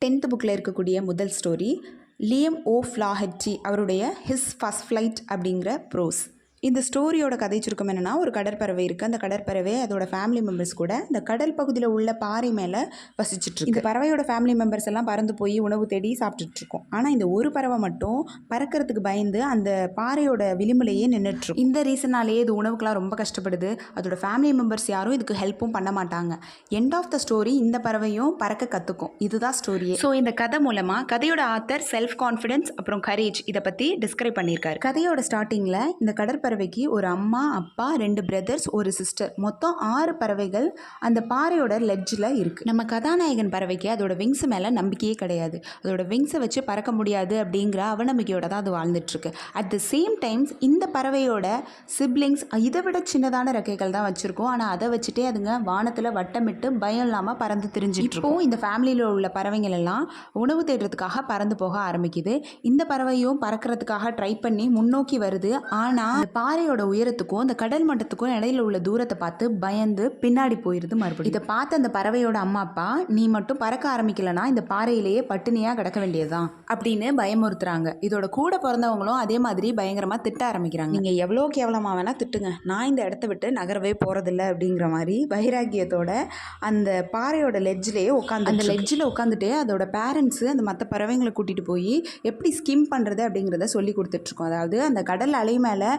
10th புக்கில் இருக்கக்கூடிய முதல் ஸ்டோரி லியம் ஓ ஃப்ளாஹெட்டி அவருடைய ஹிஸ் ஃபர்ஸ்ட் ஃப்ளைட் அப்படிங்கிற ப்ரோஸ். இந்த ஸ்டோரியோட கதை சுருக்கம் என்னென்னா, ஒரு கடற்பறவை இருக்குது. அந்த கடற்பறவை அதோட ஃபேமிலி மெம்பர்ஸ் கூட இந்த கடல் பகுதியில் உள்ள பாறை மேலே வசிச்சுட்ருக்கு. இந்த பறவையோட ஃபேமிலி மெம்பர்ஸ் எல்லாம் பறந்து போய் உணவு தேடி சாப்பிட்டுட்ருக்கோம். ஆனால் இந்த ஒரு பறவை மட்டும் பறக்கிறதுக்கு பயந்து அந்த பாறையோட விளிம்புலையே நின்றுட்டுருக்கும். இந்த ரீசனாலேயே இது உணவுக்கெலாம் ரொம்ப கஷ்டப்படுது. அதோட ஃபேமிலி மெம்பர்ஸ் யாரும் இதுக்கு ஹெல்ப்பும் பண்ண மாட்டாங்க. எண்ட் ஆஃப் த ஸ்டோரி இந்த பறவையும் பறக்க கற்றுக்கும். இதுதான் ஸ்டோரியே. ஸோ இந்த கதை மூலமாக கதையோட ஆத்தர் செல்ஃப் கான்ஃபிடென்ஸ் அப்புறம் கரேஜ் இதை பற்றி டிஸ்கிரைப் பண்ணியிருக்காரு. கதையோட ஸ்டார்டிங்கில் இந்த கடற்பறவைக்கு ஒரு அம்மா, அப்பா, 2 பிரதர்ஸ், ஒரு சிஸ்டர், மொத்தம் 6 பறவைகள் அந்த பாறையோட லெட்ஜில் இருக்குது. நம்ம கதாநாயகன் பறவைக்கு அதோட விங்ஸ் மேலே நம்பிக்கையே கிடையாது. அதோட விங்ஸை வச்சு பறக்க முடியாது அப்படிங்கிற அவநம்பிக்கையோட தான் அது வாழ்ந்துட்டுருக்கு. அட் த சேம் டைம்ஸ் இந்த பறவையோட சிப்ளிங்ஸ் இதை விட சின்னதான ரெக்கைகள் தான் வச்சுருக்கோம். ஆனால் அதை வச்சுட்டே அதுங்க வானத்தில் வட்டமிட்டு பயம் இல்லாமல் பறந்து திரிஞ்சிட்டு இருக்கும். இந்த ஃபேமிலியில் உள்ள பறவைகள் எல்லாம் உணவு தேடுறதுக்காக பறந்து போக ஆரம்பிக்குது. இந்த பறவையும் பறக்கிறதுக்காக ட்ரை பண்ணி முன்னோக்கி வருது. ஆனால் பாறையோட உயரத்துக்கும் அந்த கடல் மட்டத்துக்கும் இடையில உள்ள தூரத்தை பார்த்து பயந்து பின்னாடி போயிருது மறுபடியும். இதை பார்த்து அந்த பறவையோட அம்மா அப்பா, நீ மட்டும் பறக்க ஆரம்பிக்கலனா இந்த பாறையிலேயே பட்டினியா கிடக்க வேண்டியதுதான் அப்படின்னு பயமுறுத்துறாங்க. இதோட கூட பிறந்தவங்களும் அதே மாதிரி பயங்கரமா திட்ட ஆரம்பிக்கிறாங்க. நீங்க எவ்வளோ கேவலமா வேணா திட்டுங்க, நான் இந்த இடத்த விட்டு நகரவே போறதில்ல அப்படிங்கிற மாதிரி வைராக்கியத்தோட அந்த பாறையோட லெட்ஜ்லேயே உட்காந்து அந்த லெட்ஜில் உட்காந்துட்டு அதோட பேரண்ட்ஸு அந்த மற்ற பறவைங்களை கூட்டிட்டு போய் எப்படி ஸ்கிம் பண்றது அப்படிங்கிறத சொல்லி கொடுத்துட்ருக்கோம். அதாவது அந்த கடல் அலை மேலே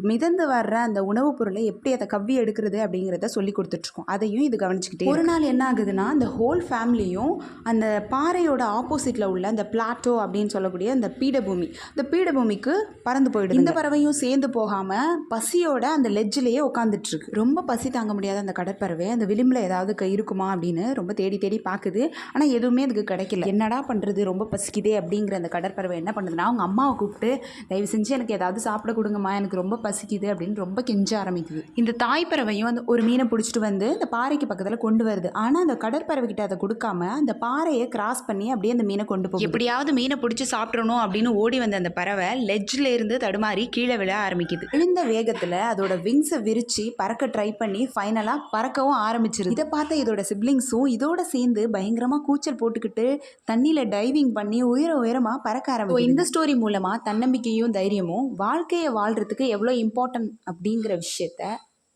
மிதந்து வர்ற அந்த உணவுப் பொருளை எப்படி அதை கவ்வி எடுக்கிறது அப்படிங்கிறத சொல்லி கொடுத்துட்ருக்கோம். அதையும் இது கவனிச்சுக்கிட்டே ஒரு நாள் என்ன ஆகுதுன்னா, அந்த ஹோல் ஃபேமிலியும் அந்த பாறையோட ஆப்போசிட்டில் உள்ள அந்த பிளாட்டோ அப்படின்னு சொல்லக்கூடிய அந்த பீடபூமி, இந்த பீடபூமிக்கு பறந்து போயிடுது. இந்த பறவையும் சேர்ந்து போகாமல் பசியோட அந்த லெட்ஜிலேயே உட்காந்துட்ருக்கு. ரொம்ப பசி தாங்க முடியாத அந்த கடற்பறவை அந்த விளிம்பில் ஏதாவது இருக்குமா அப்படின்னு ரொம்ப தேடி தேடி பார்க்குது. ஆனால் எதுவுமே அதுக்கு கிடைக்கல. என்னடா பண்ணுறது, ரொம்ப பசிக்குதே அப்படிங்கிற அந்த கடற்பறவை என்ன பண்ணுதுன்னா, அவங்க அம்மாவை கூப்பிட்டு, தயவு செஞ்சு எனக்கு ஏதாவது சாப்பிட கொடுங்கம்மா, எனக்கு ரொம்ப பசிக்குது அப்படின்னு ரொம்ப கெஞ்ச ஆரம்பிக்குது. இந்த தாய் பறவையும் அந்த ஒரு மீனை பிடிச்சிட்டு வந்து இந்த பாறைக்கு பக்கத்தில் கொண்டு வருது. ஆனால் அந்த கடற்பறவை கிட்ட அதை கொடுக்காம அந்த பாறையை கிராஸ் பண்ணி அப்படியே அந்த மீனை கொண்டு போகும். எப்படியாவது மீனை பிடிச்சி சாப்பிடணும் அப்படின்னு ஓடி வந்த அந்த பறவை லெட்ஜில் இருந்து தடுமாறி கீழே விழ ஆரம்பிக்குது. விழுந்த வேகத்தில் அதோட விங்ஸை விரிச்சு பறக்க ட்ரை பண்ணி ஃபைனலாக பறக்கவும் ஆரம்பிச்சிருது. இதை பார்த்த இதோட சிப்ளிங்ஸும் இதோட சேர்ந்து பயங்கரமாக கூச்சல் போட்டுக்கிட்டு தண்ணியில் டைவிங் பண்ணி உயரமாக பறக்க ஆரம்பிக்கும். இந்த ஸ்டோரி மூலமாக தன்னம்பிக்கையும் தைரியமும் வாழ்க்கையை வாழ்றதுக்கு எவ்வளோ இம்பார்ட்டன்ட் அப்படிங்கிற விஷயத்த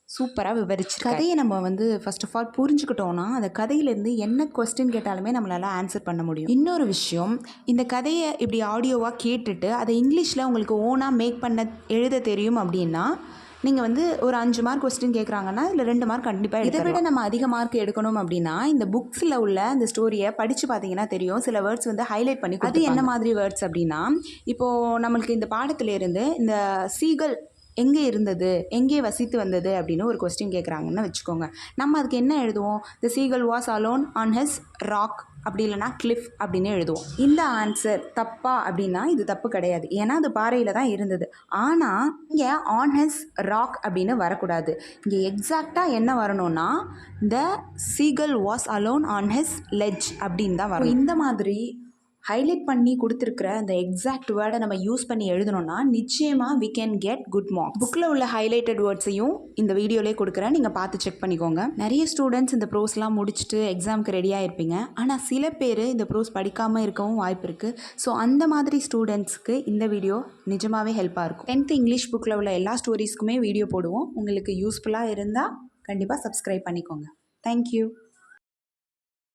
சூப்பராக விவரிச்சு கதையை நம்ம ஃபர்ஸ்ட் ஆஃப் ஆல் புரிஞ்சுக்கிட்டோன்னா அந்த கதையிலேருந்து என்ன கொஸ்டின் கேட்டாலுமே நம்மளால் ஆன்சர் பண்ண முடியும். இன்னொரு விஷயம், இந்த கதையை இப்படி ஆடியோவாக கேட்டுட்டு அதை இங்கிலீஷில் உங்களுக்கு ஓனாக மேக் பண்ண எழுத தெரியும் அப்படின்னா நீங்கள் ஒரு 5 மார்க் கொஸ்டின் கேட்குறாங்கன்னா இதில் 2 மார்க் கண்டிப்பாக. இதை விட நம்ம அதிக மார்க் எடுக்கணும் அப்படின்னா இந்த புக்ஸில் உள்ள அந்த ஸ்டோரியை படித்து பார்த்தீங்கன்னா தெரியும். சில வேர்ட்ஸ் ஹைலைட் பண்ணி, அது என்ன மாதிரி வேர்ட்ஸ் அப்படின்னா, இப்போது நம்மளுக்கு இந்த பாடத்திலேருந்து இந்த சீகல் எங்கே இருந்தது, எங்கே வசித்து வந்தது அப்படின்னு ஒரு கொஸ்டின் கேட்குறாங்கன்னு வச்சுக்கோங்க. நம்ம அதுக்கு என்ன எழுதுவோம்? The seagull was alone on his rock, அப்படி இல்லைனா கிளிஃப் அப்படின்னு எழுதுவோம். இந்த ஆன்சர் தப்பா அப்படின்னா இது தப்பு கிடையாது, ஏன்னா அது பாறையில் தான் இருந்தது. ஆனால் இங்கே ஆன் ஹிஸ் ராக் அப்படின்னு வரக்கூடாது. இங்கே எக்ஸாக்டாக என்ன வரணும்னா the seagull was alone on his ledge அப்படின்னு தான் வரும். இந்த மாதிரி ஹைலைட் பண்ணி கொடுத்துருக்கிற அந்த எக்ஸாக்ட் வேர்டை நம்ம யூஸ் பண்ணி எழுதணும்னா நிச்சயமாக we can get good marks. புக்கில் உள்ள ஹைலைட்டட் வேர்ட்ஸையும் இந்த வீடியோலேயே கொடுக்குறேன், நீங்கள் பார்த்து செக் பண்ணிக்கோங்க. நிறைய ஸ்டூடெண்ட்ஸ் இந்த ப்ரோஸ்லாம் முடிச்சுட்டு எக்ஸாமுக்கு ரெடியாக இருப்பீங்க. ஆனால் சில பேர் இந்த ப்ரோஸ் படிக்காமல் இருக்கவும் வாய்ப்பு இருக்குது. ஸோ அந்த மாதிரி ஸ்டூடெண்ட்ஸ்க்கு இந்த வீடியோ நிஜமாகவே ஹெல்ப்பாக இருக்கும். 10th இங்கிலீஷ் புக்கில் உள்ள எல்லா ஸ்டோரிஸ்க்குமே வீடியோ போடுவோம். உங்களுக்கு யூஸ்ஃபுல்லாக இருந்தால் கண்டிப்பாக சப்ஸ்கிரைப் பண்ணிக்கோங்க. தேங்க்யூ.